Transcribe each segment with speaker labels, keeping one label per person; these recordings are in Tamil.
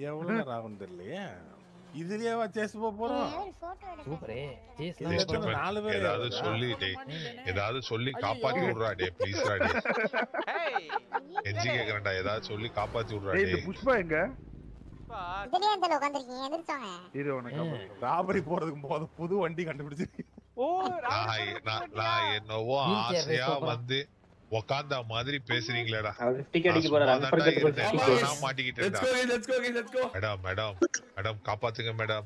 Speaker 1: எவ்வளவு நேரம் ஆகும் தெரியலையே. இதுலயே சேஸ் போறோம்.
Speaker 2: சூப்பரே. சேஸ்
Speaker 1: நாலு பேர்
Speaker 3: ஏதாவது சொல்லி காப்பாத்தி விடுறா டே ப்ளீஸ் டா டே. எஞ்சி கேக்குறேன்டா ஏதாவது சொல்லி காப்பாத்தி விடுறா டே.
Speaker 4: இந்த புஷ்பா எங்க?
Speaker 5: இதுலயே அந்த உட்கார்ந்திருக்கீங்க எந்திரச்சாங்க.
Speaker 4: இது உனக்கு
Speaker 1: ராபரி போறதுக்கு புது வண்டி கண்டுபிடிச்சு.
Speaker 6: ஓ
Speaker 3: நான் என்னவோ ஆசையா வந்து உக்காந்த மாதிரி பேசுறீங்களேடா. மேடம் காப்பாத்துங்க மேடம்.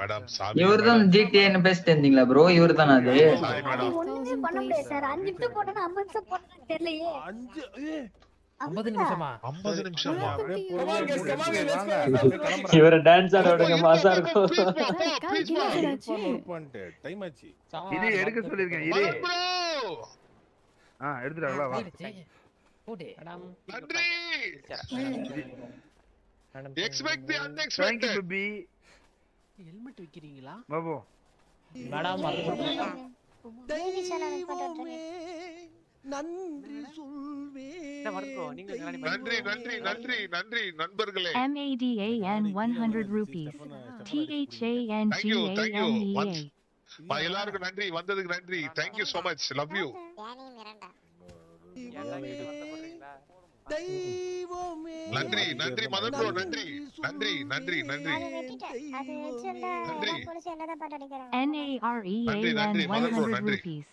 Speaker 3: மேடம்
Speaker 7: இவர்தான் ஜிடிஏ பேசிட்டு இருந்தீங்களா ப்ரோ? இவர்தான் அது.
Speaker 3: Sorry madam.
Speaker 5: ஒண்ணுமே பண்ண முடியாது சார். 5 நிமிஷம் போட்டா 50 நிமிஷம் போட்டா தெரியலையே.
Speaker 2: 50 நிமிஷமா?
Speaker 3: 50 நிமிஷமா?
Speaker 6: இவர டான்ஸ் ஆட விடுங்க மாசா இருக்கும்.
Speaker 1: டைம் ஆச்சு.
Speaker 4: இது எடுக்க சொல்லிருக்கேன். இது எடுத்துடா வா.
Speaker 2: போடு.
Speaker 3: நன்றி. Expect the unexpected.
Speaker 4: Thank you baby.
Speaker 6: Helmet விக்கிறீங்களா?
Speaker 4: பாபு.
Speaker 6: மேடம்
Speaker 5: பேபி சேனல் போட்டு
Speaker 6: நன்றி சொல்வே.
Speaker 3: நன்றி நண்பர்களே.
Speaker 8: MADAN 100 rupees. THANGAMEA.
Speaker 3: எல்லாருக்கும் நன்றி வந்ததுக்கு நன்றி. Thank you so much. Love you. நன்றி மதன் ப்ரோ. நன்றி.
Speaker 8: NAREAN 100 rupees.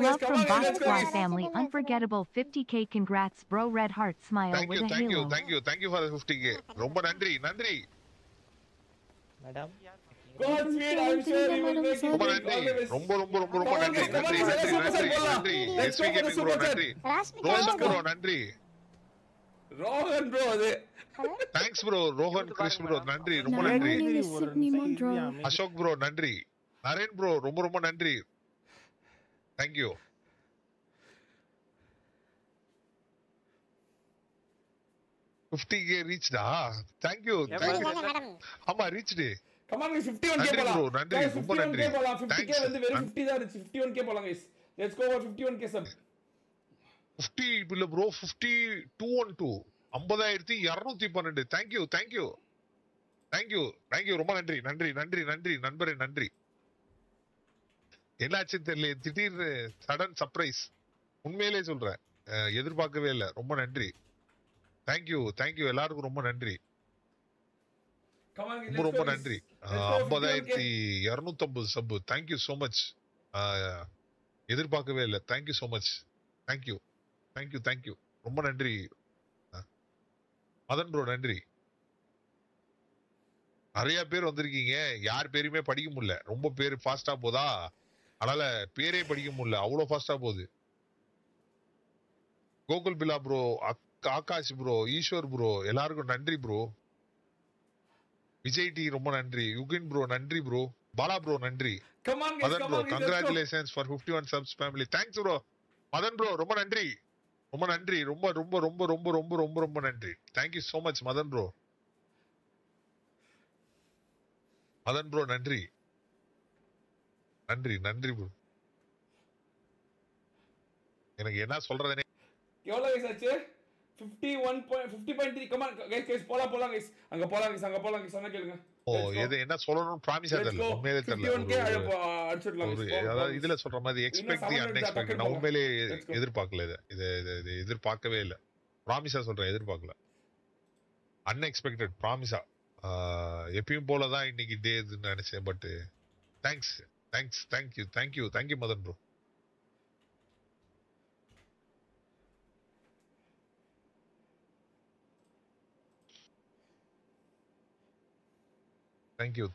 Speaker 8: Love from Boss Squad family. Unforgettable 50k. Congrats bro. Red heart smile with a halo.
Speaker 3: Thank you for the 50k. ரொம்ப நன்றி.
Speaker 6: Madam
Speaker 9: God speed, I'm sure he will make it.
Speaker 3: ரொம்ப நன்றி. SVK bro நன்றி. ரோஷன் bro நன்றி.
Speaker 9: ரோஹன் bro அது.
Speaker 3: Thanks bro. Rohan Chris bro நன்றி. ரொம்ப நன்றி. அசோக் bro நன்றி. நரேன் bro ரொம்ப நன்றி. Thank you. $50k reached thank you. ஆமா reached.
Speaker 9: Come on guys, 51k போலாம்.
Speaker 3: நன்றி ரொம்ப நன்றி.
Speaker 9: 50k வந்து வெறும் 50 தான் இருந்துச்சு. 51k போலாம் guys. Let's go for 51k sub.
Speaker 3: 50 இல்ல bro 50212 50212. Thank you ரொம்ப நன்றி நண்பரே நன்றி. என்னாச்சு தெரியல திடீர்னு சடன் சர்ப்ரைஸ். உண்மையிலே சொல்றேன் எதிர்பார்க்கவே இல்ல. ரொம்ப நன்றி. Thank you எல்லாருக்கும் ரொம்ப நன்றி. ரொம்ப நன்றி. 50250 sub. Thank you so much. எதிர்பார்க்கவே இல்ல. Thank you so much. Thank you. ரொம்ப நன்றி. மதன் ப்ரோ நன்றி. நிறைய பேர் வந்திருக்கீங்க. யார் பேருமே படிக்க முடியல. ரொம்ப பேர் ஃபாஸ்டா போதா, அதனால பேரே படிக்க முடியல. அவ்வளவு ஃபாஸ்டா போகுது. கோகுல் பிலா bro, Akash bro, Eswar bro எல்லாருக்கும் நன்றி ப்ரோ. விஜய் டி ரொம்ப நன்றி. யுகின் ப்ரோ நன்றி ப்ரோ. பாலா ப்ரோ நன்றி. Madan bro congratulations for 51 subs family. Thanks bro. Madan bro ரொம்ப நன்றி. ரொம்ப நன்றி. ரொம்ப நன்றி. Thank you so much Madan bro. நன்றி ப்ரோ. எனக்கு என்ன சொல்றதுனே
Speaker 9: எவ்வளவு guys ஆச்சு? 50.3. come on guys போலாம் guys. அங்க போலாம் guys சொன்னா கேளுங்க.
Speaker 3: இது என்ன சொல்லணும் ப்ராமிஸா தெரியல. உண்மையிலே தெரியல.
Speaker 9: 51k அடிச்சிடலாம்.
Speaker 3: அதாவது இதுல சொல்ற மாதிரி எக்ஸ்பெக்ட் தி அன்எக்ஸ்பெக்டட். நான் உண்மையிலே எதிர்பார்க்கல. இது எதிர்பார்க்கவே இல்ல. ப்ராமிஸா சொல்றேன் எதிர்பார்க்கல. அன்எக்ஸ்பெக்டட் ப்ராமிஸா. எப்பயும் போலதான் இன்னைக்கு டே இதுன்னு நினைச்சேன். But thank you Madan bro.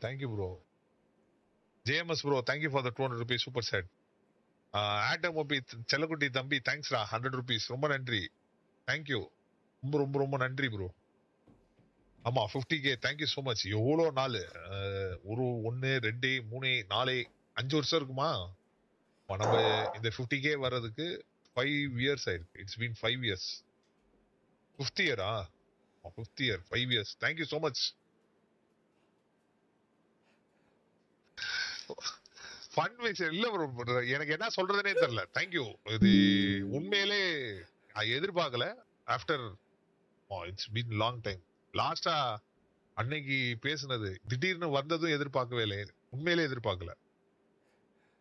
Speaker 3: Thank you bro. JMS bro, thank you for the 200 rupees super set. Adam Obi Chelakutti Thambi, thanks ra 100 rupees. ரொம்ப நன்றி. Thank you. ரொம்ப நன்றி bro. ஆமா 50k thank you so much. எவ்வளோ நாள் ஒரு 1 2 3 4 5 வருஷம் இருக்குமா நம்ம இந்த 50k வர்றதுக்கு 5 years ஆயிருக்கு. It's been 5 years. 5th year 5 years. Thank you so much. Fun விஷயம் இல்ல ப்ரோ. எனக்கு என்ன சொல்றதுனே தெரியல. தேங்க்யூ. இது உண்மையிலே எதிர்பார்க்கல. After it's been long time. லாஸ்டா அன்னைக்கு பேசுனது திடீர்னு வந்ததும் எதிர்பார்க்கவே இல்லை. உண்மையிலே எதிர்பார்க்கல.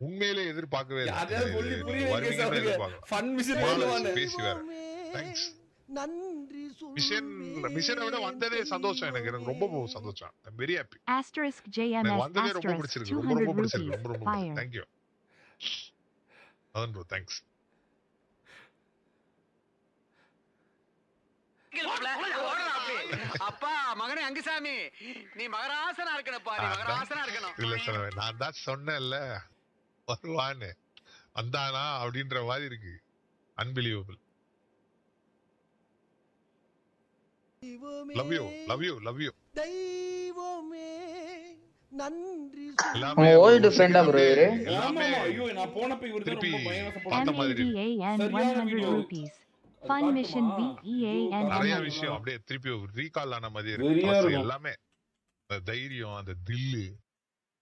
Speaker 3: உண்மையிலே எதிர்பார்க்கவே இல்லை.
Speaker 9: அதான் சொல்லி புரிய வைக்க
Speaker 3: வருவீங்கன்னு
Speaker 9: சாப்பிடுங்க.
Speaker 3: எதிர்பார்க்கல.
Speaker 9: ஃபன் மிஷன்
Speaker 3: மாலை
Speaker 9: எழுதுவானே.
Speaker 3: பேசி வேற. தேங்க்ஸ்.
Speaker 6: நன்றி
Speaker 3: மிஷனை விட வந்ததே சந்தோஷம் எனக்கு. எனக்கு ரொம்ப சந்தோஷம். ஐ அம் வெரி ஹாப்பி.
Speaker 8: Asterisk
Speaker 3: எனக்கு
Speaker 8: JMS
Speaker 3: வந்ததே ரொம்ப
Speaker 8: asterisk
Speaker 3: பிடிச்சிருக்கு. ரொம்ப
Speaker 8: 200
Speaker 3: ரொம்ப பிடிச்சிருக்கு.
Speaker 8: rupees.
Speaker 3: ரொம்ப ரொம்ப
Speaker 8: Fire.
Speaker 3: Thank you. அதான் ப்ரோ தேங்க்ஸ்.
Speaker 10: அப்பா மகனே அங்குசாமி நீ மகராசனா இருக்கணும்ப்பா. நீ மகராசனா இருக்கணும்.
Speaker 3: இல்ல சார் நான் தான் சொன்னேன்ல வருவான்னு. வந்தானா அப்படின்ற மாதிரி இருக்கு. Unbelievable. Love you love you love you.
Speaker 6: தெய்வமே நன்றி
Speaker 3: எல்லாமே
Speaker 7: ஓல்டு ஃப்ரெண்டா ப்ரோ இவரு?
Speaker 9: ஆமா ஆமா. ஐயோ நான் போனப்ப இவர்தான்
Speaker 3: திருப்பி
Speaker 9: ரொம்ப பயங்கர சப்போர்ட்
Speaker 3: பார்த்த மாதிரி இருக்கு.
Speaker 8: MADAN
Speaker 9: சரியான
Speaker 8: 100
Speaker 9: video.
Speaker 8: rupees. Fun mission VEAN
Speaker 3: நிறைய
Speaker 8: 100.
Speaker 3: விஷயம் அப்படியே திருப்பி ரீகால் ஆன மாதிரி
Speaker 9: வெறியா
Speaker 3: இருக்கு.
Speaker 9: இருக்கும்.
Speaker 3: எல்லாமே அந்த தைரியம், அந்த தில்லு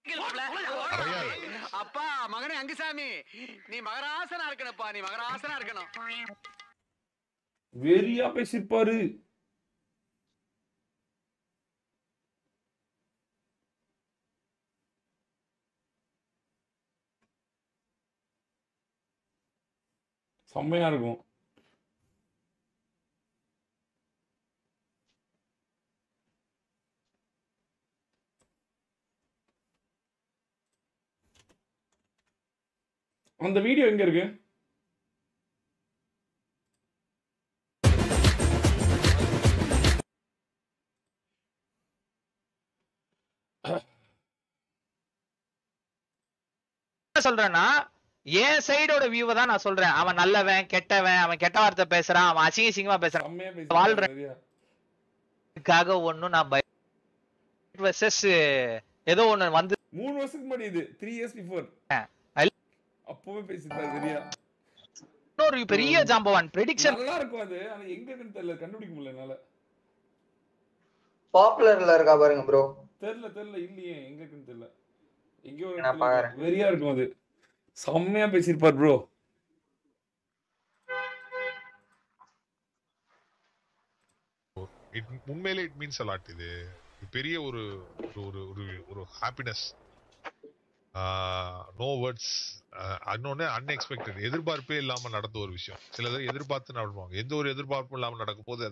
Speaker 3: நிறைய இருக்கு.
Speaker 10: அப்பா மகனே அங்குசாமி நீ மகராசனா இருக்கணும்ப்பா. நீ மகராசனா இருக்கணும்.
Speaker 9: வெறியா பேசிருப்பாரு. செம்மையா இருக்கும். அந்த வீடியோ எங்க இருக்கு?
Speaker 10: சொல்றேன்னா என் சைடோட வியூவை தான் நான் சொல்றேன். அவன் நல்லவன் கெட்டவன், அவன் கெட்ட வார்த்தை பேசுறான், அவன் அசிங்கமா பேசுறான்.
Speaker 9: செம்மையா
Speaker 10: வாழ்றேன்.
Speaker 9: பேசிருப்பாரு.
Speaker 10: இதுக்காக ஒண்ணும் நான் வெர்சஸ் ஏதோ ஒண்ணு வந்து
Speaker 9: 3 வருஷத்துக்கு முன்னாடி இது 3 years before. அப்பவே பேசிருப்பாரு சரியா.
Speaker 10: இன்னொரு பெரிய ஜாம்பவான் பிரெடிக்ஷன்
Speaker 9: நல்லா இருக்கும் அது. ஆனா எங்க இருக்குன்னு தெரியல, கண்டுபிடிக்க முடியல என்னால.
Speaker 7: பாப்புலர்ல இருக்கா பாருங்க ப்ரோ.
Speaker 9: தெரியல இல்லையே எங்க இருக்குன்னு தெரியல. எங்கயோ ஒரு
Speaker 7: நான் பாக்குறேன்.
Speaker 9: வெறியா இருக்கும் அது. செம்மையா பேசிருப்பார் ப்ரோ.
Speaker 3: உண்மையிலே இட் மீன்ஸ் a lot. இது பெரிய ஒரு ஒரு ஒரு ஹாப்பினஸ். No words. இன்னொன்னு அன்எக்ஸ்பெக்டட், எதிர்பார்ப்பே இல்லாம நடந்த ஒரு விஷயம். சிலது எதிர்பார்த்து நடப்பாங்க. எந்த ஒரு எதிர்பார்ப்பும் இல்லாம நடக்கும் போது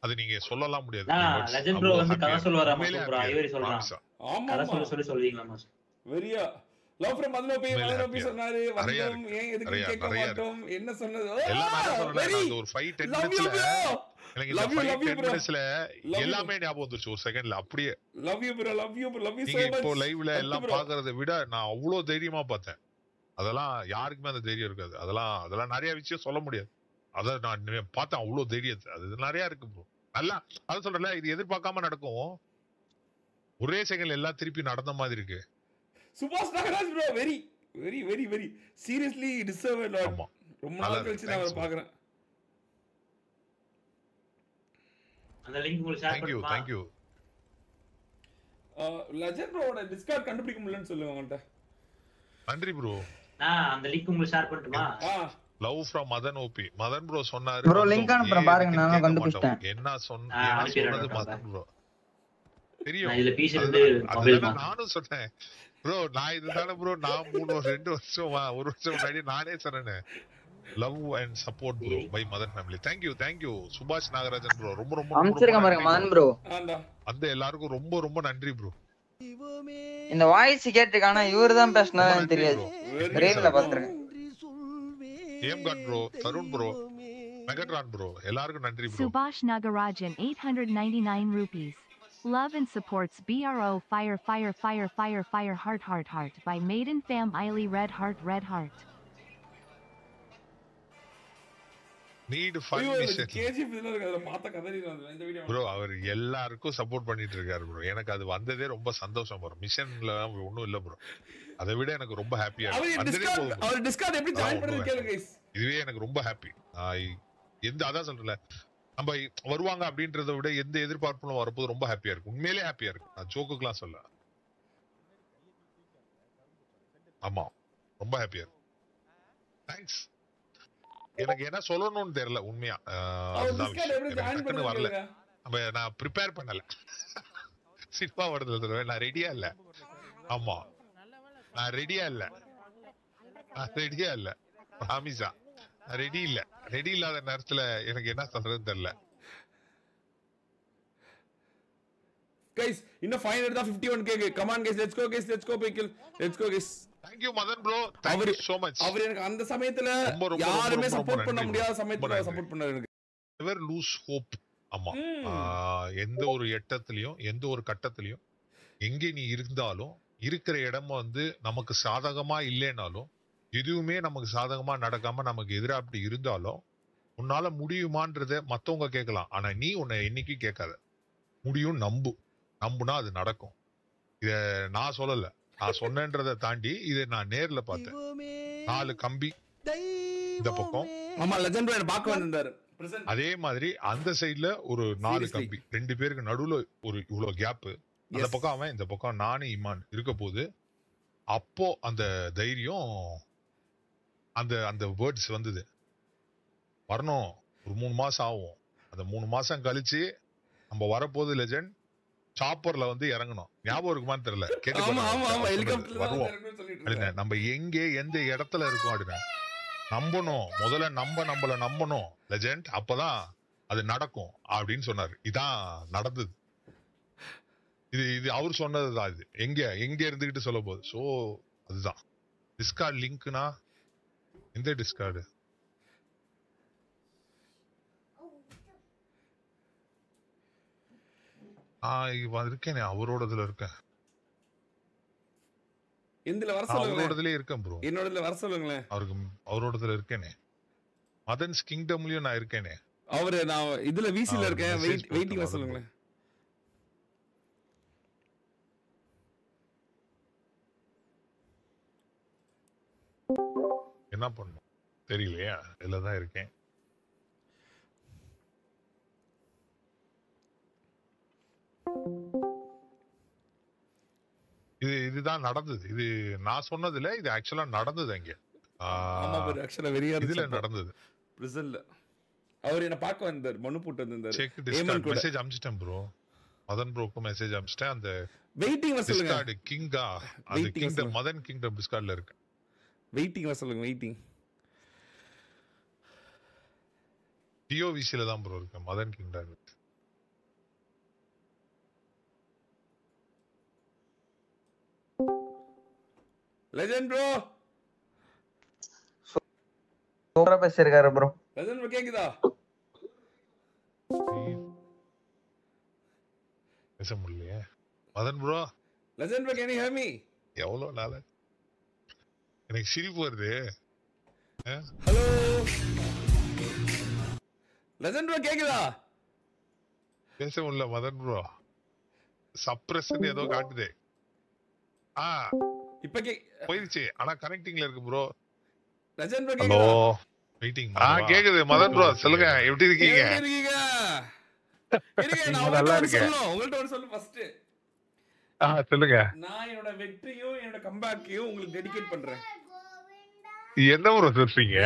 Speaker 3: அது நீங்க சொல்லலாம் முடியாது.
Speaker 6: லெஜெண்ட் ப்ரோ வந்து கதை சொல்வாரா
Speaker 3: உண்மையிலே
Speaker 6: ப்ரோ?
Speaker 3: happy-ஆ
Speaker 6: இவரே
Speaker 3: இருக்கு.
Speaker 6: சொல்லலாம்.
Speaker 3: promise-ஆ.
Speaker 9: ஆமா
Speaker 6: கதை
Speaker 9: ஆமா.
Speaker 6: சொல்லி சொல்வீங்களா?
Speaker 9: வெறியா லவ் ஃப்ரம் மதனோபி
Speaker 3: happy-ஆ.
Speaker 9: சொன்னாரு.
Speaker 3: நிறைய
Speaker 9: வந்தோம் ஏன் எதுக்கு
Speaker 3: நிறைய
Speaker 9: கேட்க
Speaker 3: நிறைய
Speaker 9: மாட்டோம் என்ன சொன்னது.
Speaker 3: எல்லாம் நான் தான் சொன்னேன். நான் அந்த ஒரு 5-10 மினிட்ஸ்ல எனக்கு இந்த
Speaker 9: Love you,
Speaker 3: 5-10
Speaker 9: bro.
Speaker 3: மினிட்ஸ்ல
Speaker 9: Love you.
Speaker 3: எல்லாமே ஞாபகம் வந்துருச்சு ஒரு செகண்ட்ல. அப்படியே
Speaker 9: love you bro love you so
Speaker 3: நீங்க இப்போ
Speaker 9: much.
Speaker 3: லைவ்ல எல்லாம் பாக்குறதை விட நான் அவ்வளவு தைரியமா பார்த்தேன். அதெல்லாம் யாருக்குமே அந்த தைரியம் இருக்காது. அதெல்லாம் நிறைய விஷயம் சொல்ல முடியாது. அத நான் பார்த்தேன் அவ்வளவு தைரியத்தை. அது நிறைய இருக்கு ப்ரோ. நல்லா அதான் சொல்றேன்ல, இது எதிர்பார்க்காம நடக்கும். ஒரே செகண்ட்ல எல்லாம் திருப்பி நடந்த மாதிரி இருக்கு.
Speaker 9: சுபாஷ் Nagaraj bro very seriously deserve a lot.
Speaker 3: ஆமா.
Speaker 9: ரொம்ப
Speaker 3: நல்லா
Speaker 9: நாள்
Speaker 3: இருக்கு.
Speaker 9: கழிச்சு நான் அவரை
Speaker 3: Thanks,
Speaker 9: பாக்குறேன்.
Speaker 6: அந்த லிங்க் உங்களுக்கு ஷேர்
Speaker 3: தேங்க் யூ
Speaker 6: பண்ணுமா?
Speaker 3: Thank you.
Speaker 9: லெஜெண்ட் ப்ரோவோட டிஸ்கார்ட் கண்டுபிடிக்க முடியலன்னு சொல்லுங்க அவன்கிட்ட.
Speaker 3: நன்றி ப்ரோ.
Speaker 6: நான் அந்த லிங்க் உங்களுக்கு ஷேர் பண்ணட்டுமா?
Speaker 3: Love from Madan OP. Madan bro சொன்னாரு.
Speaker 7: Bro, link அனுப்புறேன் பாருங்க, நானும்
Speaker 3: கேட்க
Speaker 7: கண்டுபிடிச்சிட்டேன்.
Speaker 3: மாட்டோம். என்ன
Speaker 6: அனுப்பிடுறேன்
Speaker 3: சொன்னது
Speaker 6: bro.
Speaker 3: மதன் ப்ரோ தெரியும்.
Speaker 6: நான் இதுல PC இருந்து
Speaker 3: அதுதான்
Speaker 6: mobile
Speaker 3: அதுதான் நானும் சொன்னேன் ப்ரோ. நான் இதுதானே ப்ரோ நான் 2 வருஷம் 1 வருஷம் முன்னாடி நானே சொன்னேன். Love and support bro by Madan family. Thank you Subash Nagarajan bro. ரொம்ப ரொம்ப
Speaker 7: அம்ச்சிருக்க பாருங்க மதன் ப்ரோ.
Speaker 3: அந்த எல்லாருக்கும் ரொம்ப நன்றி ப்ரோ.
Speaker 7: இந்த வாய்ஸ் கேட்டிருக்கானா இவர்தான் பேசினாருன்னு தெரியாது. ரேன்ல பாத்துறேன்.
Speaker 3: Aim god bro, Tarun bro, Megatron bro, எல்லாருக்கும் நன்றி bro.
Speaker 8: Subhash Nagarajan 899 rupees. Love and supports BRO fire heart by Maiden Fam Eiley Red Heart.
Speaker 3: Need fun mission
Speaker 9: KGF இதுல இருக்கு. அத பார்த்த கதறிறாங்க இந்த வீடியோ.
Speaker 3: ப்ரோ அவர் எல்லாருக்கும் சப்போர்ட் பண்ணிட்டு இருக்காரு ப்ரோ. எனக்கு அது வந்ததே ரொம்ப சந்தோஷம் ப்ரோ. மிஷன்ல ஒண்ணும் இல்ல ப்ரோ. அதை விட எனக்கு ரொம்ப ஹாப்பியா இருக்கு.
Speaker 9: அவர் டிஸ்கார்ட் எப்படி ஜாயின் பண்றது கேளுங்க गाइस.
Speaker 3: இதுவே எனக்கு ரொம்ப ஹாப்பி. அதான் சொல்றல, நம்ம வருவாங்க அப்படின்றத விட எந்த எதிர்பார்ப்பும் வரப்போது ரொம்ப ஹாப்பியா இருக்கு. உண்மையிலே ஹாப்பியா இருக்கு. நான் ஜோக்குக்குலாம் சொல்ல. ஆமா ரொம்ப ஹாப்பியா இருக்கு. தேங்க்ஸ். எனக்கு என்ன சொல்லணும்னு தெரியல உண்மையா.
Speaker 9: அவர் டிஸ்கார்ட் எப்படி ஜாயின் பண்றது
Speaker 3: வரல. நான் ப்ரிப்பேர் பண்ணல சினிமா படத்துல நான் ரெடியா இல்ல. ஆமா நான் ரெடியா இல்ல ப்ராமிஸா ரெடி இல்லாத நேரத்துல எனக்கு என்ன சொல்றதுன்னு தெரியல.
Speaker 9: Guys, இன்னும் ஃபைனல் தான் 51k. Come on guys, let's go guys, let's go Pickle. Let's go guys.
Speaker 3: Thank you Madan bro. Thank you so much.
Speaker 9: அவர் எனக்கு அந்த சமயத்துல யாருமே சப்போர்ட் பண்ண முடியாத சமயத்துல சப்போர்ட் பண்ணாரு எனக்கு.
Speaker 3: Never lose hope. ஆமா எந்த ஒரு எட்டத்திலயும் எந்த ஒரு கட்டத்திலயும் எங்கே நீ இருந்தாலும் இருக்கிற இடம் வந்து நமக்கு சாதகமா இல்லைனாலும் எதுவுமே நமக்கு சாதகமா நடக்காம நமக்கு எதிராக அப்படி இருந்தாலும் உன்னால முடியுமான்றத மத்தவங்க கேட்கலாம். ஆனா நீ உன்னை என்னைக்கு கேட்காத. முடியும் நம்புனா அது நடக்கும். இத நான் சொல்லல, நான் சொன்னேன்றதை தாண்டி இதை நான் நேர்ல பார்த்தேன். 4 கம்பி இந்த பக்கம்.
Speaker 9: ஆமா லெஜெண்ட் என்ன பார்க்க வந்தாரு.
Speaker 3: அதே மாதிரி அந்த சைடுல ஒரு 4 கம்பி, 2 பேருக்கு நடுவுல ஒரு இவ்வளவு கேப். அந்த பக்கம் அவன், இந்த பக்கம் நானு இமான் இருக்க போது. அப்போ அந்த தைரியம், அந்த வேர்ட்ஸ் வந்தது. வரணும், ஒரு 3 மாசம் ஆகும். அந்த 3 மாசம் கழிச்சு நம்ம வரப்போது லெஜெண்ட் சாப்பர்ல வந்து இறங்கணும். ஞாபகம் இருக்குமான்னு தெரியல, கேட்டு வருவோம். நம்ம எங்க எந்த இடத்துல இருக்கோம் அப்படின்னா நம்பணும். முதல்ல நம்மள நம்பணும் லெஜெண்ட், அப்பதான் அது நடக்கும் அப்படின்னு சொன்னாரு. இதான் நடந்தது. இது அவர் சொன்னதுதான். இது எங்க இருந்துகிட்டு சொல்ல போகுது. சோ அதுதான் டிஸ்கார்ட் லிங்க்னா. எந்த டிஸ்கார்டு? இருக்கேனே, அவரோடதுல இருக்கேன்.
Speaker 9: எந்தல வர சொல்லுங்க.
Speaker 3: அவரோடதுல இருக்கேன் ப்ரோ.
Speaker 9: என்னோடதுல வர சொல்லுங்களேன்.
Speaker 3: அவரோடதுல இருக்கேனே. மதன்ஸ் கிங்டம்லயும் நான் இருக்கேனே.
Speaker 9: நான் இதுல விசில இருக்கேன். வெயிட்டிங் வர சொல்லுங்களேன்.
Speaker 3: என்ன பண்ணும் தெரியலையா? இதுலதான் இருக்கேன். இதுதான் நடந்தது. இது நான் சொன்னதுல இது ஆக்சுவலா நடந்தது. அங்க இதுல நடந்தது.
Speaker 9: பிரசல்ல அவர் என்ன பார்க்க வந்தார். மனு போட்டு வந்தார்.
Speaker 3: செக் டிஸ்கார்ட் மெசேஜ் அனுப்பிச்சிட்டேன் ப்ரோ. மதன் ப்ரோக்கு மெசேஜ் அனுப்பிச்சிட்டேன். அந்த
Speaker 9: வெயிட்டிங் வர சொல்லுங்க.
Speaker 3: டிஸ்கார்ட் கிங்கா, அந்த கிங்டம் மதன் கிங்டம் டிஸ்கார்ட்ல இருக்கு.
Speaker 9: வெயிட்டிங் வர சொல்லுங்க. வெயிட்டிங்
Speaker 3: டிஓவிசில தான் ப்ரோ இருக்கு. Madan kingdom
Speaker 9: legend bro.
Speaker 7: சூப்பரா பேசிருக்காரு ப்ரோ.
Speaker 9: லெஜெண்ட் ப்ரோ கேக்குதா?
Speaker 3: பேச முடியலையே Madan bro.
Speaker 9: Legend bro can you hear me?
Speaker 3: எவ்வளவு நாளா எனக்கு சிரிப்பு வருது.
Speaker 9: ஹலோ லெஜெண்ட் ப்ரோ கேக்குதா?
Speaker 3: பேச முடியல மதன் ப்ரோ. சப்ரஷன் ஏதோ காட்டுதே.
Speaker 9: இப்ப
Speaker 3: போயிடுச்சு. ஆனா கனெக்டிங்ல இருக்கு ப்ரோ.
Speaker 9: லெஜெண்ட் ப்ரோ கேக்குதா?
Speaker 3: Hello waiting. கேக்குது மதன் ப்ரோ. சொல்லுங்க, எப்படி இருக்கீங்க?
Speaker 9: நல்லா இருக்கேன். உங்கள்ட்ட ஒரு சொல்லு ஃபர்ஸ்ட்.
Speaker 3: சொல்லுங்க.
Speaker 9: நான் என்னோட வெற்றியும் என்னோட கம்பேக்கையும் உங்களுக்கு டெடிகேட் பண்றேன்.
Speaker 3: என்ன ப்ரோ சொல்றீங்க?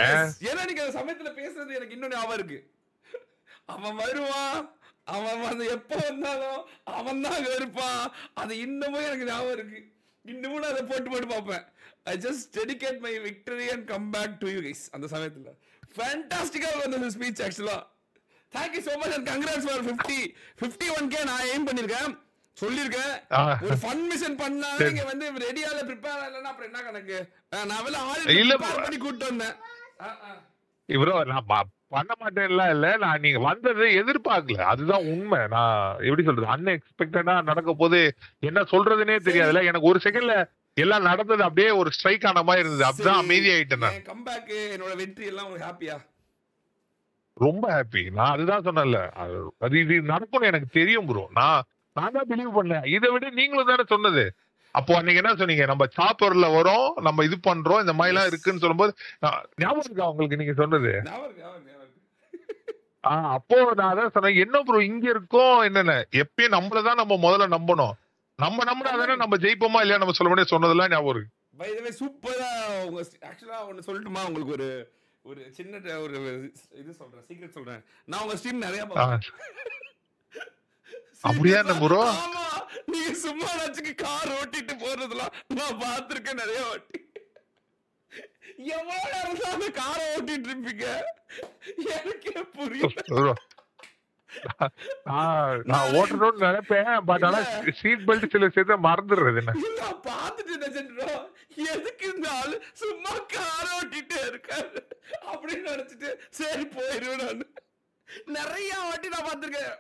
Speaker 9: ஏன்னா நீங்க அந்த சமயத்துல பேசுறது எனக்கு இன்னும் ஞாபகம் இருக்கு. அவன் வருவான், அவன் வந்து எப்ப வந்தாலும் அவன் தான் இருப்பான். அது இன்னமும் எனக்கு ஞாபகம் இருக்கு. இன்னமும் நான் அதை போட்டு பார்ப்பேன். I just dedicate my victory and come back to you guys. அந்த சமயத்துல ஃபேண்டாஸ்டிக்கா வந்த ஸ்பீச் ஆக்சுவலா. Thank you so much and congrats for 51k. நான் எய்ம் பண்ணிருக்கேன், சொல்லிருக்கேன். ஒரு ஃபன் மிஷன் பண்ணா நீங்க வந்து ரெடியால ப்ரிப்பேர் இல்லனா அப்புறம் என்ன கணக்கு? நான் வெல ஆல் ப்ரிப்பேர் பண்ணி கூட்டி வந்தேன்.
Speaker 3: இவ்ரோ நான் பண்ண மாட்டேன்ல இல்ல. நான் நீங்க வந்ததை எதிர்பார்க்கல. அதுதான் உண்மை. நான் எப்படி சொல்றது, அன்எக்ஸ்பெக்டடா நடக்க போது என்ன சொல்றதுன்னே தெரியாதுல. எனக்கு ஒரு செகண்ட்ல எல்லாம் நடந்தது அப்படியே ஒரு ஸ்ட்ரைக் ஆன மாதிரி இருந்தது. அப்படிதான் அமைதி ஆயிட்டேன். நான்
Speaker 9: கம்பேக் என்னோட வெற்றி எல்லாம் உங்களுக்கு ஹாப்பியா?
Speaker 3: ரொம்ப ஹாப்பி. நான் அதுதான் சொன்னேன்ல, அது இது நடக்கும்னு எனக்கு தெரியும் ப்ரோ. நான் தான் பிலீவ் பண்ணேன். இதை விட நீங்களும் தானே சொன்னது. அப்போ அன்னைக்கு என்ன சொன்னீங்க, நம்ம சாப்பர்ல வரோம், நம்ம இது பண்றோம், இந்த மாதிரி எல்லாம் இருக்குன்னு சொல்லும்போது ஞாபகம் இருக்கா உங்களுக்கு நீங்க சொன்னது? அப்போ நான் அதான் சொன்னேன், என்ன ப்ரோ இங்க இருக்கோம் என்னென்ன, எப்பயும் நம்மளதான் நம்ம முதல்ல நம்பணும். நம்ம நம்பினாதானே நம்ம ஜெயிப்போமா இல்லையா நம்ம சொல்ல முடியாது சொன்னதெல்லாம் ஞாபகம் இருக்கு.
Speaker 9: பை தி வே சூப்பரா உங்க ஆக்சுவலா ஒன்னு சொல்லட்டுமா உங்களுக்கு, ஒரு சின்ன ஒரு இது சொல்றேன், சீக்ரெட் சொல்றேன். நான் உங்க ஸ்ட்ரீம் நிறைய பார்ப்பேன்.
Speaker 3: அப்படியா என்ன ப்ரோ?
Speaker 9: ஆமா, நீங்க சும்மா நச்சுக்கு கார் ஓட்டிட்டு போறதுலாம் நான் பார்த்திருக்கேன் நிறைய வாட்டி. எவ்வளவு நேரம் தான் அந்த காரை ஓட்டிட்டு இருப்பீங்க எனக்கே புரியல.
Speaker 11: நான் ஓட்டணும்னு நினைப்பேன், பட் ஆனா சீட் பெல்ட் சில சேர்த்து மறந்துடுறது. என்ன
Speaker 9: நான் பார்த்துட்டு நினைச்சிட்டோம், எதுக்கு இந்த ஆளு சும்மா கார் ஓட்டிட்டே இருக்காரு அப்படின்னு நினைச்சிட்டு சரி போயிருவேன். நான் நிறைய வாட்டி நான் பார்த்திருக்கேன்.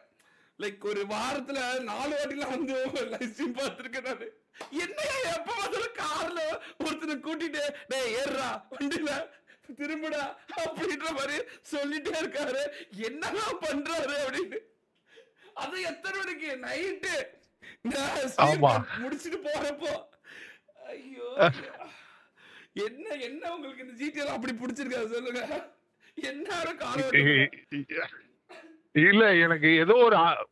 Speaker 9: லைக் ஒரு வாரத்துல 4 வாட்டிலாம் வந்து லைவ் ஸ்ட்ரீம் பார்த்திருக்கேன் நான். என்னையா எப்ப பார்த்தாலும் கார்ல ஒருத்தனை கூட்டிட்டு டேய் ஏறுடா வண்டியில திரும்புடா அப்படின்ற மாதிரி சொல்லிட்டே இருக்காரு. என்னதான் பண்றாரு அப்படின்னு. அது எத்தனை மணிக்கு நைட்டு முடிச்சுட்டு போறப்போ ஐயோ என்ன என்ன உங்களுக்கு இந்த ஜிடிஎல் அப்படி பிடிச்சிருக்காது சொல்லுங்க. என்ன காலம்
Speaker 11: இல்ல, எனக்கு ஏதோ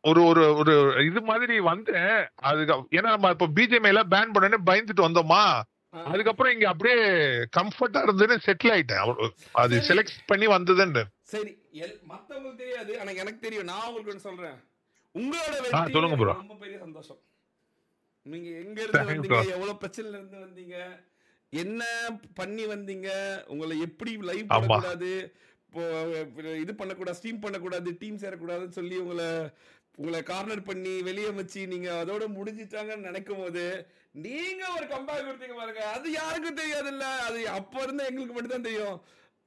Speaker 11: ஒரு ஒரு ஒரு இது மாதிரி வந்தேன். அதுக்கு ஏன்னா நம்ம இப்ப பிஜேஎம்ஐல பேன் பண்ணனே பயந்துட்டு வந்தோமா, அதுக்கப்புறம் இங்க அப்படியே கம்ஃபர்ட்டா இருந்ததுன்னு செட்டில் ஆயிட்டேன். அது செலக்ட் பண்ணி வந்ததுன்னு.
Speaker 9: சரி, மத்தவங்களுக்கு தெரியாது, ஆனா எனக்கு தெரியும். நான் உங்களுக்கு சொல்றேன், உங்களோட வெற்றி
Speaker 11: சொல்லுங்க ப்ரோ.
Speaker 9: ரொம்ப பெரிய சந்தோஷம். நீங்க எங்க இருந்து வந்தீங்க, எவ்வளவு பிரச்சனைல இருந்து வந்தீங்க, என்ன பண்ணி வந்தீங்க, உங்களை எப்படி லைவ் பண்ணக்கூடாது, இது பண்ணக்கூடாது, ஸ்ட்ரீம் பண்ணக்கூடாது, டீம் சேரக்கூடாதுன்னு சொல்லி உங்களை கார்னர் பண்ணி வெளியே வச்சு நீங்க அதோட முடிஞ்சிட்டாங்கன்னு நினைக்கும் போது நீங்க ஒரு கம்பேக் கொடுத்தீங்க பாருங்க. அது யாருக்கும் தெரியாது இல்ல, அது அப்ப இருந்து எங்களுக்கு மட்டும் தான் தெரியும்.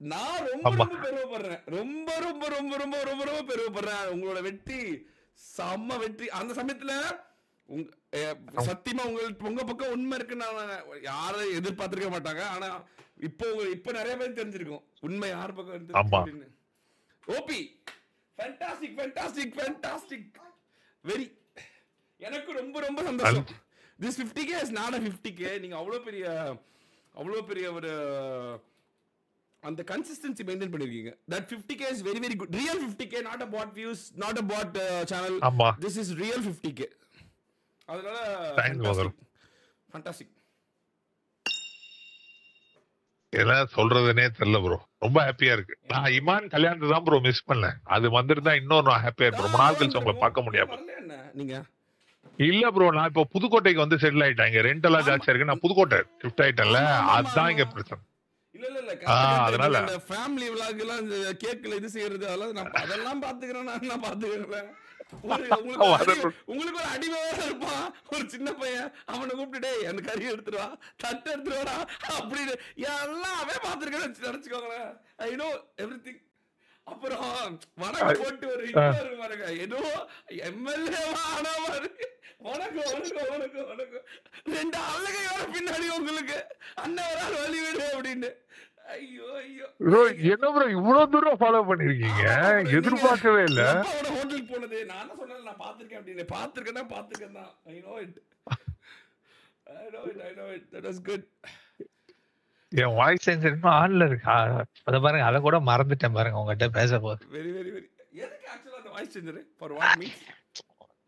Speaker 9: நான் ரொம்ப ரொம்ப பெருமைப்படுறேன், ரொம்ப ரொம்ப ரொம்ப ரொம்ப ரொம்ப ரொம்ப பெருமைப்படுறேன். உங்களோட வெற்றி செம்ம வெற்றி. அந்த சமயத்துல சத்தியமா உங்க பக்கம் உண்மை இருக்குன்னு யாரும் எதிர்பார்த்திருக்க மாட்டாங்க. ஆனா இப்ப நிறைய பேர் தெரிஞ்சிருக்கும் உண்மை யார் பக்கம் இருந்து. OP fantastic fantastic fantastic very. எனக்கு ரொம்ப ரொம்ப சந்தோஷம். This 50k is not a 50k. நீங்க அவ்வளவு பெரிய ஒரு அந்த கன்சிஸ்டன்சி மெயின்டைன் பண்ணிருக்கீங்க. That 50k is very very good. Real 50k, not a bot views, not a bot channel. This is real 50k. அதனால ஃபேண்டாஸ்டிக்.
Speaker 11: என்ன சொல்றதுன்னே தெரியல ப்ரோ, ரொம்ப ஹாப்பியா இருக்கு. நான் இமான் கல்யாணத்தை தான் ப்ரோ மிஸ் பண்ணேன். அது வந்திருந்தா இன்னும் நான் ஹாப்பியா இருப்பேன். ரொம்ப நாள் கழிச்சு உங்களை பார்க்க முடியாம.
Speaker 9: நீங்க
Speaker 11: இல்ல ப்ரோ, நான் இப்போ புதுக்கோட்டைக்கு வந்து செட்டில் ஆயிட்டேன். இங்க ரெண்ட் எல்லாம் ஜாஸ்தியா இருக்கு. நான் புதுக்கோட்டை ஷிஃப்ட் ஆயிட்டேன்ல, அதுதான் இங்க பிரச்சனை.
Speaker 9: இல்ல அதனால இந்த ஃபேமிலி vlog எல்லாம் இந்த கேக்ல இது செய்யறது அதெல்லாம் பாத்துக்கிறேன். நான் பாத்துக்கிறேன். உங்களுக்கு ஒரு அடிமையா இருப்பான் ஒரு சின்ன பையன், அவனை கூப்பிட்டு அந்த கறி எடுத்துருவா, தட்டு எடுத்துருவாடா அப்படின்னு எல்லாமே பாத்துருக்கேன் நினைச்சுக்கோங்களேன். I know everything. அப்புறம் வணக்கம் போட்டு ஒரு பாருங்க, ஏதோ எம்எல்ஏவா ஆனா பாரு, வணக்கம் வணக்கம் வணக்கம் வணக்கம், 2 அழகையோட பின்னாடி உங்களுக்கு அண்ணன் ஒரு ஆள் வழி விடு அப்படின்னு. ஐயோ ஐயோ
Speaker 11: ப்ரோ, என்ன ப்ரோ இவ்வளவு தூரம் ஃபாலோ பண்ணிருக்கீங்க? எதிர்பார்க்கவே இல்ல.
Speaker 9: ஹோட்டலுக்கு போனது நான் என்ன சொன்னேன், நான் பாத்துர்க்கேன் அப்படின்னு. பாத்துர்க்கேன் தான். I know it. That was good.
Speaker 10: N voice sensor ஆன்ல இருக்கா? அத பாருங்க, அத கூட மறந்துட்டேன் பாருங்க உங்ககிட்ட பேசப்போது.
Speaker 9: Very very very. எதுக்கு ஆக்சுவலா அந்த voice sensor? For what means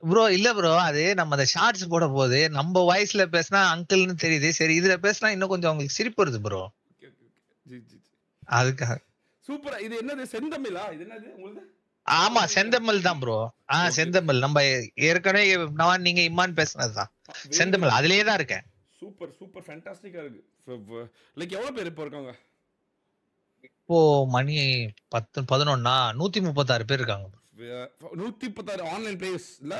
Speaker 10: bro? இல்ல ப்ரோ, அது நம்ம அந்த ஷார்ட்ஸ் போட போது நம்ம வாய்ஸ்ல பேசினா அங்கிள்னு தெரியுது. சரி, இதுல பேசினா இன்னும் கொஞ்சம் உங்களுக்கு சிரிப்பு வருது ப்ரோ. அதுக்காக.
Speaker 9: சூப்பரா. இது என்னது, செந்தமிழா? இது என்னது உங்களுக்கு?
Speaker 10: ஆமா, செந்தமிழ் தான் ப்ரோ. செந்தமிழ். நம்ம ஏற்கனவே நீங்க இம்மான் பேசுனதுதான் செந்தமிழ். அதுலயே தான் இருக்கேன்.
Speaker 9: சூப்பர் சூப்பர் ஃபேண்டாஸ்டிக்கா இருக்கு. லைக் எவ்வளவு பேர் இப்போ இருக்காங்க?
Speaker 10: இப்போ மணி 11 136 பேர் இருக்காங்க.
Speaker 9: 136 ஆன்லைன் பிளேயர்ஸ் இல்ல?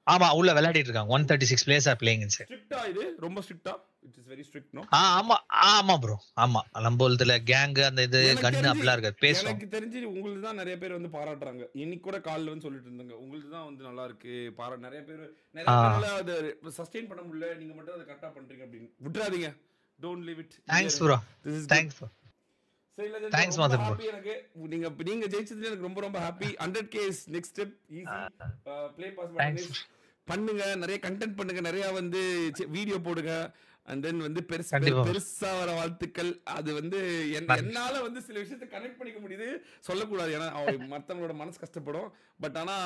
Speaker 10: ஆமா, உள்ள விளையாடிட்டு இருக்காங்க. 136 players are playing inside.
Speaker 9: ஸ்ட்ரிக்ட்டா இது? ரொம்ப ஸ்ட்ரிக்ட்டா? It is very strict no?
Speaker 10: ஆமா ப்ரோ. ஆமா, நம்ம ஊர்ல கேங் அந்த இது கன் அப்படிலாம் இருக்கு. பேசுவோம். எனக்கு
Speaker 9: தெரிஞ்சு உங்களுக்கு தான் நிறைய பேர் வந்து பாராட்டுறாங்க. இன்னைக்கு கூட கால்ல வந்து சொல்லிட்டு இருந்தாங்க, உங்களுக்கு தான் வந்து நல்லா இருக்கு நிறைய பேர்ல அத சஸ்டெயின் பண்ண முடியல, நீங்க மட்டும் அத கரெக்ட்டா பண்றீங்க அப்படின்னு. விட்டுறாதீங்க. Don't leave it.
Speaker 10: Thanks bro. Thanks bro. Thanks Madan bro.
Speaker 9: நீங்க ஜெயிச்சதுல எனக்கு ரொம்ப ரொம்ப happy. 100k is next step. Easy. Play pass பண்ணுங்க, நிறைய கண்டென்ட் பண்ணுங்க, நிறைய வந்து வீடியோ போடுங்க. அண்ட் தென் வந்து பெருசா வர வாழ்த்துக்கள். அது வந்து என்னால வந்து சில விஷயத்தை கனெக்ட் பண்ணிக்க முடியுது, சொல்லக்கூடாது ஏன்னா மத்தவங்களோட மனசு கஷ்டப்படும். பட் ஆனா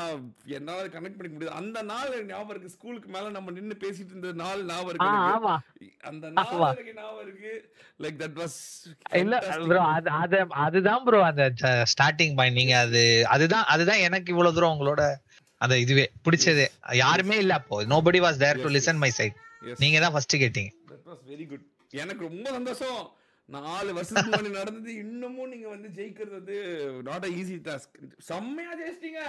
Speaker 9: என்னால கனெக்ட் பண்ணிக்க முடியுது. அந்த நாள் ஞாபகம் இருக்கு, ஸ்கூலுக்கு மேல நம்ம நின்னு பேசிட்டு இருந்த நாள் ஞாபகம் இருக்கு. அந்த நாள் எனக்கு ஞாபகம் இருக்கு. லைக் தட் வாஸ்
Speaker 10: இல்ல ப்ரோ, அதுதான் ப்ரோ அந்த ஸ்டார்டிங் பாயிண்ட். நீங்க அதுதான் எனக்கு இவ்வளவு தூரம் உங்களோட அந்த இதுவே பிடிச்சதே. யாருமே இல்ல அப்போ. nobody was there to
Speaker 9: Yes,
Speaker 10: listen my side.
Speaker 9: Yes.
Speaker 10: நீங்க தான் ஃபர்ஸ்ட் கேட்டீங்க.
Speaker 9: That was very good. எனக்கு ரொம்ப சந்தோஷம். 4 வருஷத்துக்கு முன்னாடி நடந்தது இன்னமும் நீங்க வந்து ஜெயிக்கிறது வந்து நாட் a easy task. செம்மையா ஜெயிச்சிட்டீங்க.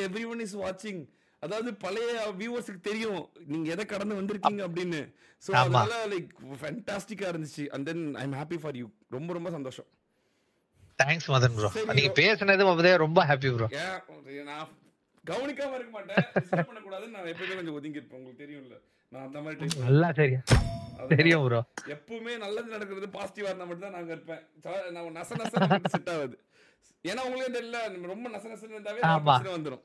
Speaker 9: everyone is watching. அதாவது பழைய வியூவர்ஸ்க்கு தெரியும் நீங்க எதை கடந்து வந்திருக்கீங்க அப்படின்னு. சோ அதனால லைக் ஃபேண்டாஸ்டிக்கா இருந்துச்சு. and then I'm happy for you. ரொம்ப ரொம்ப சந்தோஷம்.
Speaker 10: Thanks Madan bro. நீங்க பேசுனது அப்படியே ரொம்ப ஹாப்பி ப்ரோ.
Speaker 9: நான் கவனிக்காம இருக்க மாட்டேன். டிஸ்டர்ப் பண்ண கூடாது. நான் எப்பவுமே கொஞ்சம் ஒதுங்கி இருப்பேன். உங்களுக்கு தெரியும்ல. நான் அந்த மாதிரி டைப்.
Speaker 10: நல்லா தெரியும் ப்ரோ.
Speaker 9: எப்பவுமே நல்லது நடக்கிறது பாசிட்டிவா இருந்தா மட்டும் தான் நாங்க இருப்பேன். நான் நச செட் ஆகுது. ஏன்னா உங்களுக்கு தெரியல ரொம்ப நச இருந்தாவே பிரச்சனை வந்துரும்.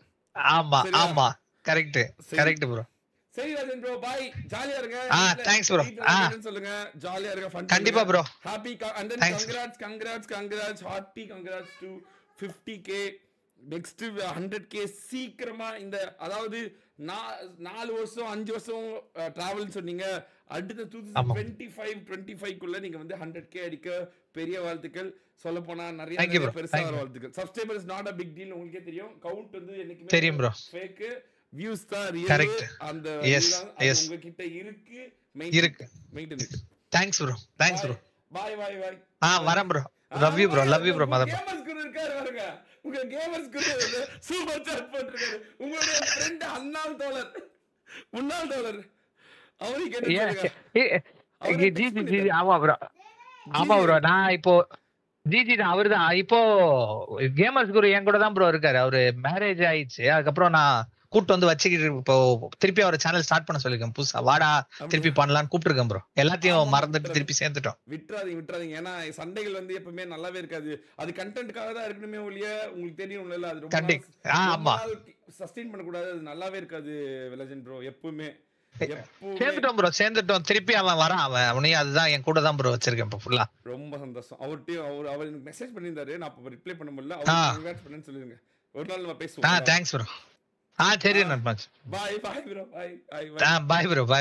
Speaker 10: ஆமா கரெக்ட் ப்ரோ.
Speaker 9: சரி ராஜன் ப்ரோ பை. ஜாலியா இருங்க.
Speaker 10: Thanks bro.
Speaker 9: சொல்லுங்க ஜாலியா இருங்க. ஃபன்
Speaker 10: கண்டிப்பா bro.
Speaker 9: Happy and then congrats happy congrats to 50k. Next 100k சீக்கிரமா. இந்த அதாவது 4 வருஷம் 5 வருஷம் டிராவல் சொன்னீங்க. அடுத்த 2025 குள்ள நீங்க வந்து 100k அடிக்க பெரிய வாழ்த்துக்கள். சொல்ல போனா நிறைய பெருசா வர வாழ்த்துக்கள். Subscriber is not a big deal. உங்களுக்கே தெரியும். கவுண்ட் வந்து என்னைக்குமே
Speaker 10: தெரியும் ப்ரோ.
Speaker 9: ஃபேக் வியூஸ் தான் ரியல். அந்த உங்க கிட்ட இருக்கு. மெயின்டெய்ன்.
Speaker 10: Thanks bro.
Speaker 9: பை.
Speaker 10: வரேன் bro. Love you bro. Madan
Speaker 9: gamers குரு இருக்காரு பாருங்க. உங்க கேமர்ஸ் குரு சூப்பர் சாட் போட்டுருக்காரு. உங்களுடைய ஃப்ரெண்ட் முன்னாள் தோழர் அவரே கேட்டுருக்காங்க.
Speaker 10: ஜி ஆமா ப்ரோ. நான் இப்போ ஜிஜி தான் அவர்தான். இப்போ கேமர்ஸ் குரு என் கூட தான் ப்ரோ இருக்காரு. அவரு மேரேஜ் ஆயிடுச்சு. அதுக்கப்புறம் நான் கூட்டு வந்து வச்சுக்கிட்டு இப்போ திருப்பி அவரை சேனல் ஸ்டார்ட் பண்ண சொல்லிருக்கேன். புதுசா வாடா திருப்பி பண்ணலாம்னு கூப்பிட்டுருக்கேன் ப்ரோ. எல்லாத்தையும் மறந்துட்டு திருப்பி சேர்ந்துட்டோம்.
Speaker 9: விட்டுறாதீங்க. ஏன்னா சண்டைகள் வந்து எப்பவுமே நல்லாவே இருக்காது. அது கண்டென்ட்காக தான் இருக்கணுமே ஒழிய உங்களுக்கு தெரியும்ல அது ரொம்ப சஸ்டெயின் பண்ண கூடாது. அது நல்லாவே இருக்காது லெஜெண்ட் ப்ரோ. எப்பவுமே
Speaker 10: சேர்ந்துட்டோம். திருப்பி அவன் வரான். அவனையும் அதுதான் என் கூட தான் ப்ரோ வச்சிருக்கேன் இப்போ ஃபுல்லா.
Speaker 9: ரொம்ப சந்தோஷம். அவர் எனக்கு மெசேஜ் பண்ணியிருந்தாரு. நான் அப்ப ரிப்ளை பண்ண முடியல. அவர் கங்க்ராட்ஸ் பண்ணேன்னு சொல்லுங்க. ஒரு நாள் நம்ம பேசுவோம்.
Speaker 10: Thanks bro. சரி நண்பா.
Speaker 9: Bye bro. Bye
Speaker 10: bro. By.